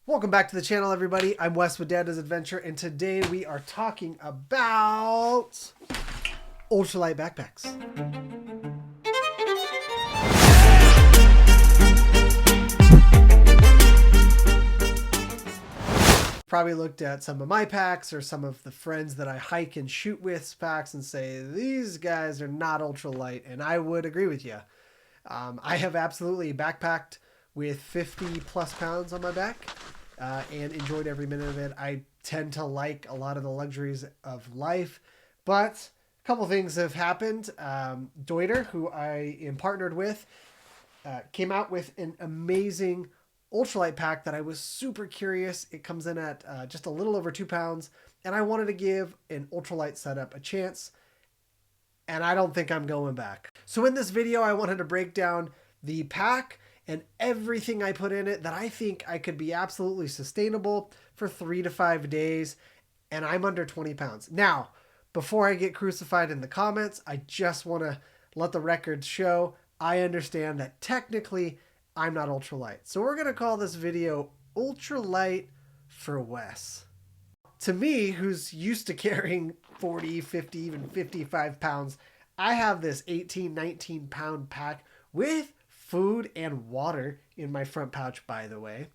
Welcome back to the channel, everybody. I'm Wes with Dad Does Adventure, and today we are talking about ultralight backpacks. Probably looked at some of my packs or some of the friends that I hike and shoot with packs and say, these guys are not ultralight, and I would agree with you. I have absolutely backpacked with 50 plus pounds on my back. And enjoyed every minute of it. I tend to like a lot of the luxuries of life, but a couple things have happened. Deuter, who I am partnered with, came out with an amazing ultralight pack that I was super curious. It comes in at just a little over 2 pounds, and I wanted to give an ultralight setup a chance, and I don't think I'm going back. So in this video, I wanted to break down the pack and everything I put in it that I think I could be absolutely sustainable for 3 to 5 days, and I'm under 20 pounds. Now, before I get crucified in the comments, I just want to let the record show I understand that technically I'm not ultralight. So we're going to call this video Ultralight for Wes. To me, who's used to carrying 40, 50, even 55 pounds, I have this 18, 19 pound pack with food and water in my front pouch, by the way.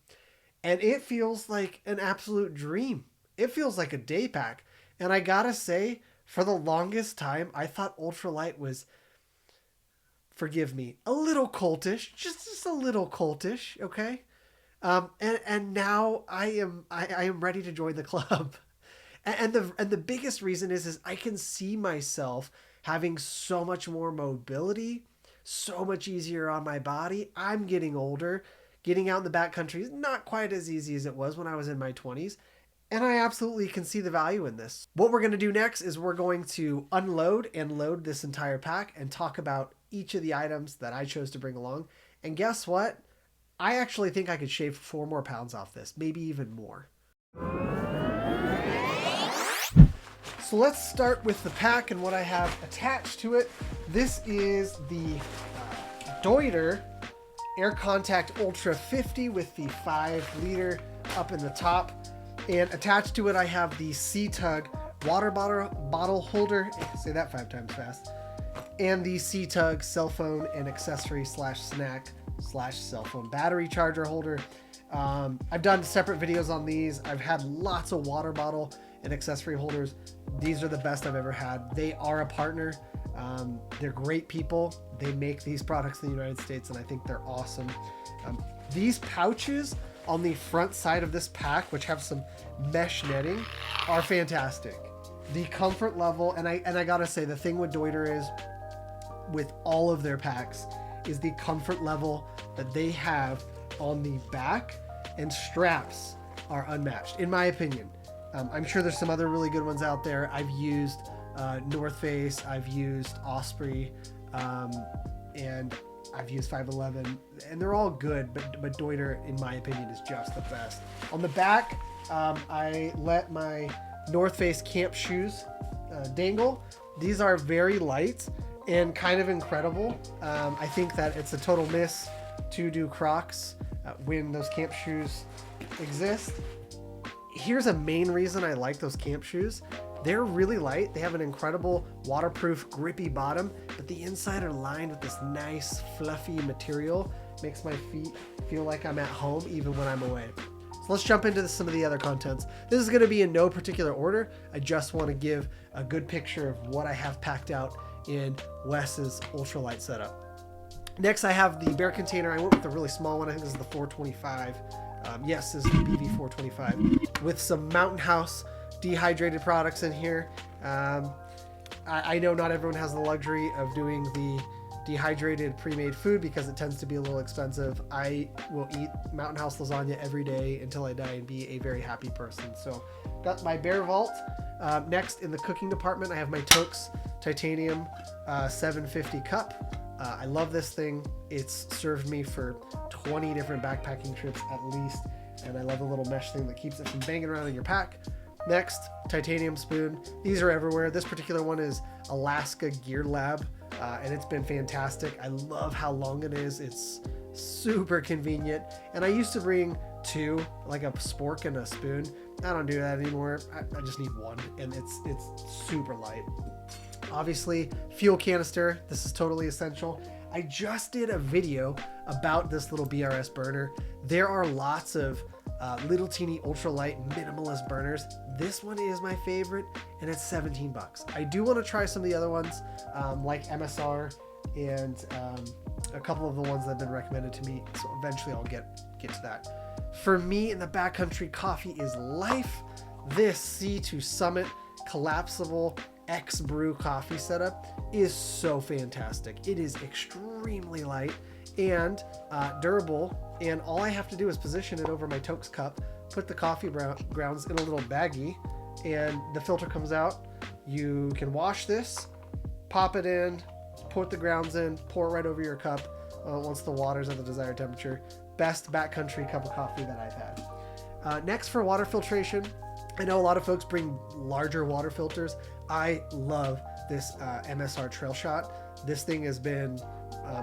And it feels like an absolute dream. It feels like a day pack. And I gotta say, for the longest time, I thought ultralight was, forgive me, a little cultish, just a little cultish, okay? And now I am ready to join the club. And the biggest reason is I can see myself having so much more mobility, so much easier on my body. I'm getting older. Getting out in the backcountry is not quite as easy as it was when I was in my 20s. And I absolutely can see the value in this. What we're going to do next is we're going to unload and load this entire pack and talk about each of the items that I chose to bring along. And guess what? I actually think I could shave 4 more pounds off this, maybe even more. So let's start with the pack and what I have attached to it. This is the Deuter Air Contact Ultra 50 with the 5 liter up in the top. And attached to it, I have the CTUG water bottle holder. Say that 5 times fast. And the CTUG cell phone and accessory / snack / cell phone battery charger holder. I've done separate videos on these. I've had lots of water bottle and accessory holders. These are the best I've ever had. They are a partner. They're great people. They make these products in the United States, and I think they're awesome. These pouches on the front side of this pack, which have some mesh netting, are fantastic. The comfort level, and I gotta say, the thing with Deuter is, with all of their packs, is the comfort level that they have on the back and straps are unmatched, in my opinion. I'm sure there's some other really good ones out there. I've used North Face, I've used Osprey, and I've used 511, and they're all good, but Deuter, in my opinion, is just the best. On the back, I let my North Face camp shoes dangle. These are very light and kind of incredible. I think that it's a total miss to do Crocs when those camp shoes exist. Here's a main reason I like those camp shoes. They're really light. They have an incredible waterproof, grippy bottom, but the inside are lined with this nice, fluffy material. Makes my feet feel like I'm at home even when I'm away. So let's jump into some of the other contents. This is going to be in no particular order. I just want to give a good picture of what I have packed out in Wes's ultralight setup. Next, I have the bear container. I went with the really small one. I think this is the 425. Yes, this is the BV 425 with some Mountain House dehydrated products in here. I know not everyone has the luxury of doing the dehydrated pre-made food because it tends to be a little expensive. I will eat Mountain House lasagna every day until I die and be a very happy person. So got my Bear Vault. Next, in the cooking department, I have my Toaks titanium 750 cup. I love this thing. It's served me for 20 different backpacking trips at least, and I love the little mesh thing that keeps it from banging around in your pack. Next, titanium spoon. These are everywhere. This particular one is Alaska Gear Lab, and it's been fantastic. I love how long it is. It's super convenient. And I used to bring 2, like a spork and a spoon. I don't do that anymore. I just need one, and it's super light. Obviously, fuel canister. This is totally essential. I just did a video about this little BRS burner. There are lots of little teeny ultralight minimalist burners. This one is my favorite, and it's 17 bucks. I do want to try some of the other ones, like MSR and a couple of the ones that have been recommended to me. So eventually I'll get to that. For me, in the backcountry, coffee is life. This C2 Summit collapsible X-Brew Coffee setup is so fantastic. It is extremely light and durable, and all I have to do is position it over my Toaks Cup, put the coffee grounds in a little baggie, and the filter comes out. You can wash this, pop it in, put the grounds in, pour it right over your cup once the water's at the desired temperature. Best backcountry cup of coffee that I've had. Next, for water filtration, I know a lot of folks bring larger water filters. I love this MSR Trail Shot. This thing has been,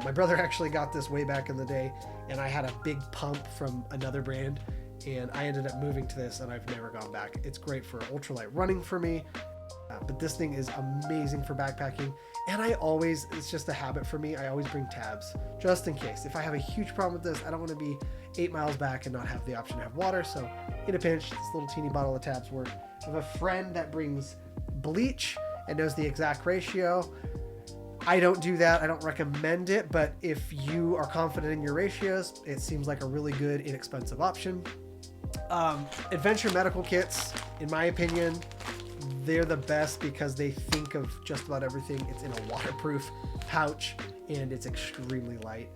my brother actually got this way back in the day, and I had a big pump from another brand, and I ended up moving to this, and I've never gone back. It's great for ultralight running for me, but this thing is amazing for backpacking. And it's just a habit for me, I always bring tabs, just in case. If I have a huge problem with this, I don't want to be 8 miles back and not have the option to have water. So in a pinch, this little teeny bottle of tabs work. I have a friend that brings bleach and knows the exact ratio. I don't do that. I don't recommend it, but if you are confident in your ratios, it seems like a really good, inexpensive option. Adventure medical kits, in my opinion, they're the best because they think of just about everything. It's in a waterproof pouch, and it's extremely light.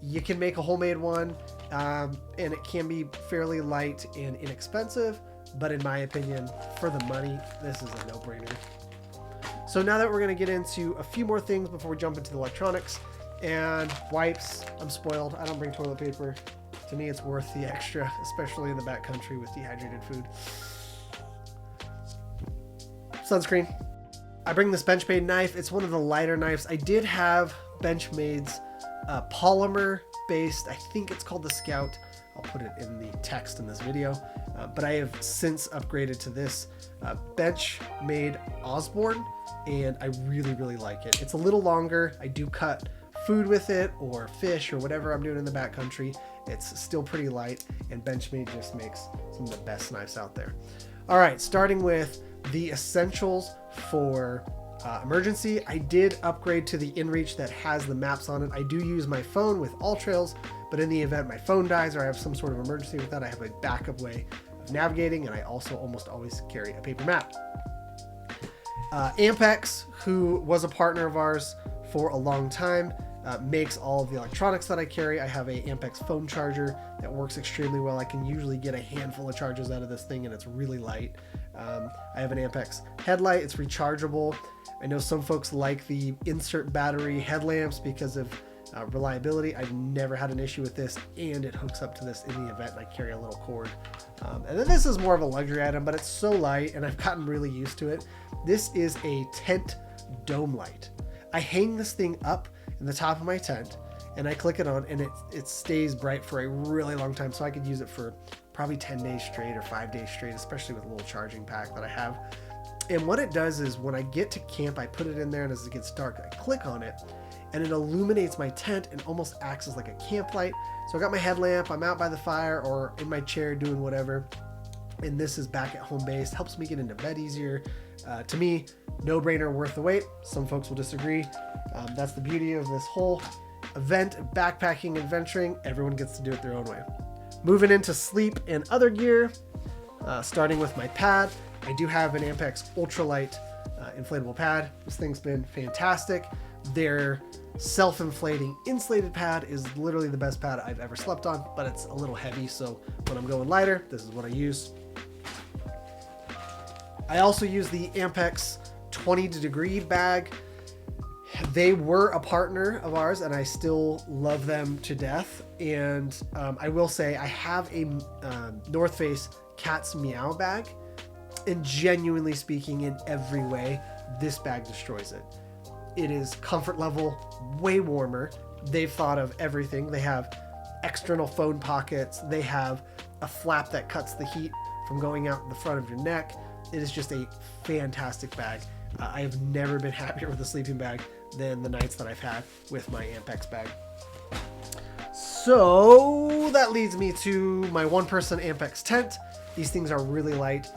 You can make a homemade one, and it can be fairly light and inexpensive, but in my opinion, for the money, this is a no-brainer. So now that we're going to get into a few more things before we jump into the electronics and wipes, I'm spoiled. I don't bring toilet paper. To me, it's worth the extra, especially in the backcountry with dehydrated food. Sunscreen. I bring this Benchmade knife. It's one of the lighter knives. I did have Benchmade's polymer based, I think it's called the Scout. I'll put it in the text in this video. But I have since upgraded to this Benchmade Osborne, and I really, really like it. It's a little longer. I do cut food with it or fish or whatever I'm doing in the backcountry. It's still pretty light, and Benchmade just makes some of the best knives out there. All right, starting with the essentials for emergency. I did upgrade to the InReach that has the maps on it. I do use my phone with AllTrails, but in the event my phone dies or I have some sort of emergency with that, I have a backup way of navigating, and I also almost always carry a paper map. Ampex, who was a partner of ours for a long time, makes all of the electronics that I carry. I have a Ampex phone charger that works extremely well. I can usually get a handful of charges out of this thing, and it's really light. I have an Ampex headlight. It's rechargeable. I know some folks like the insert battery headlamps because of reliability. I've never had an issue with this, and it hooks up to this in the event, and I carry a little cord. And then this is more of a luxury item, but it's so light, and I've gotten really used to it. This is a tent dome light. I hang this thing up in the top of my tent, and I click it on, and it stays bright for a really long time. So I could use it for probably 10 days straight or 5 days straight, especially with a little charging pack that I have. And what it does is when I get to camp, I put it in there, and as it gets dark, I click on it, and it illuminates my tent and almost acts as like a camp light. So I got my headlamp, I'm out by the fire or in my chair doing whatever, and this is back at home base, helps me get into bed easier. To me, no brainer, worth the wait. Some folks will disagree. That's the beauty of this whole event, backpacking, adventuring. Everyone gets to do it their own way. Moving into sleep and other gear, starting with my pad. I do have an Ampex Ultralight inflatable pad. This thing's been fantastic. Their self-inflating insulated pad is literally the best pad I've ever slept on, but it's a little heavy, so when I'm going lighter, this is what I use. I also use the Ampex 20 degree bag. They were a partner of ours, and I still love them to death. And I will say I have a North Face Cat's Meow bag, and genuinely speaking, in every way, this bag destroys it. It is comfort level, way warmer. They've thought of everything. They have external phone pockets. They have a flap that cuts the heat from going out the front of your neck. It is just a fantastic bag. I have never been happier with a sleeping bag than the nights that I've had with my Ampex bag. So that leads me to my one-person Ampex tent. These things are really light.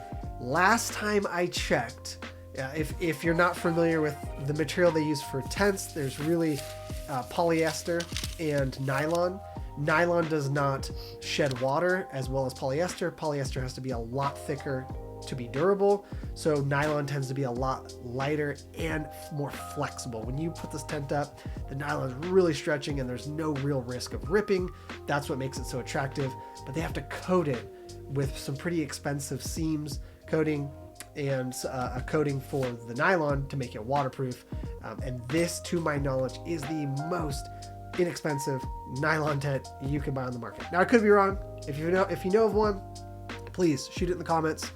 Last time I checked, if you're not familiar with the material they use for tents, there's really polyester and nylon. Nylon does not shed water as well as polyester. Polyester has to be a lot thicker to be durable, so nylon tends to be a lot lighter and more flexible. When you put this tent up, the nylon is really stretching and there's no real risk of ripping. That's what makes it so attractive. But they have to coat it with some pretty expensive seams coating and a coating for the nylon to make it waterproof. And this, to my knowledge, is the most inexpensive nylon tent you can buy on the market. Now, I could be wrong. If you know of one, please shoot it in the comments.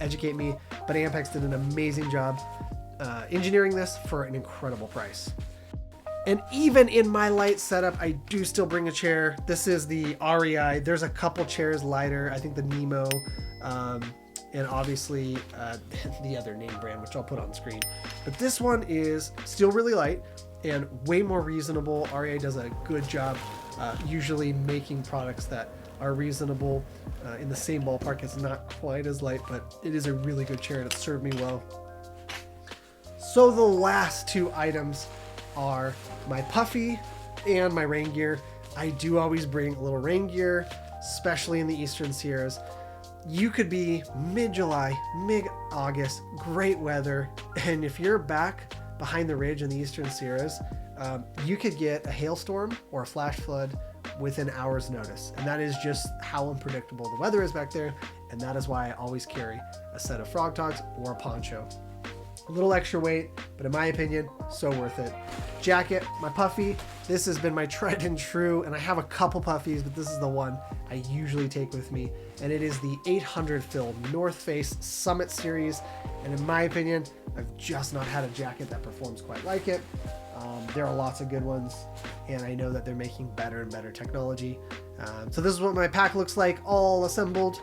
Educate me. But Ampex did an amazing job engineering this for an incredible price. And even in my light setup, I do still bring a chair. This is the REI. There's a couple chairs lighter. I think the Nemo, and obviously the other name brand, which I'll put on screen. But this one is still really light and way more reasonable. REI does a good job usually making products that are reasonable in the same ballpark. It's not quite as light, but it is a really good chair and it served me well. So the last two items are my puffy and my rain gear. I do always bring a little rain gear, especially in the Eastern Sierras. You could be mid-July, mid-August, great weather, and if you're back behind the ridge in the Eastern Sierras, you could get a hailstorm or a flash flood within hours notice. And that is just how unpredictable the weather is back there. And that is why I always carry a set of Frog Togs or a poncho. A little extra weight, but in my opinion, so worth it. Jacket, my puffy. This has been my tried and true, and I have a couple puffies, but this is the one I usually take with me. And it is the 800 fill North Face Summit Series. And in my opinion, I've just not had a jacket that performs quite like it. There are lots of good ones, and I know that they're making better and better technology. So this is what my pack looks like all assembled,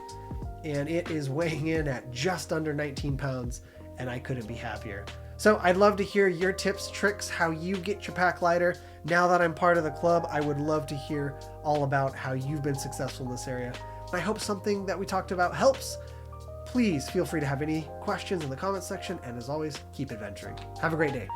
and it is weighing in at just under 19 pounds, and I couldn't be happier. So I'd love to hear your tips, tricks, how you get your pack lighter. Now that I'm part of the club, I would love to hear all about how you've been successful in this area. I hope something that we talked about helps. Please feel free to have any questions in the comments section, and as always, keep adventuring. Have a great day.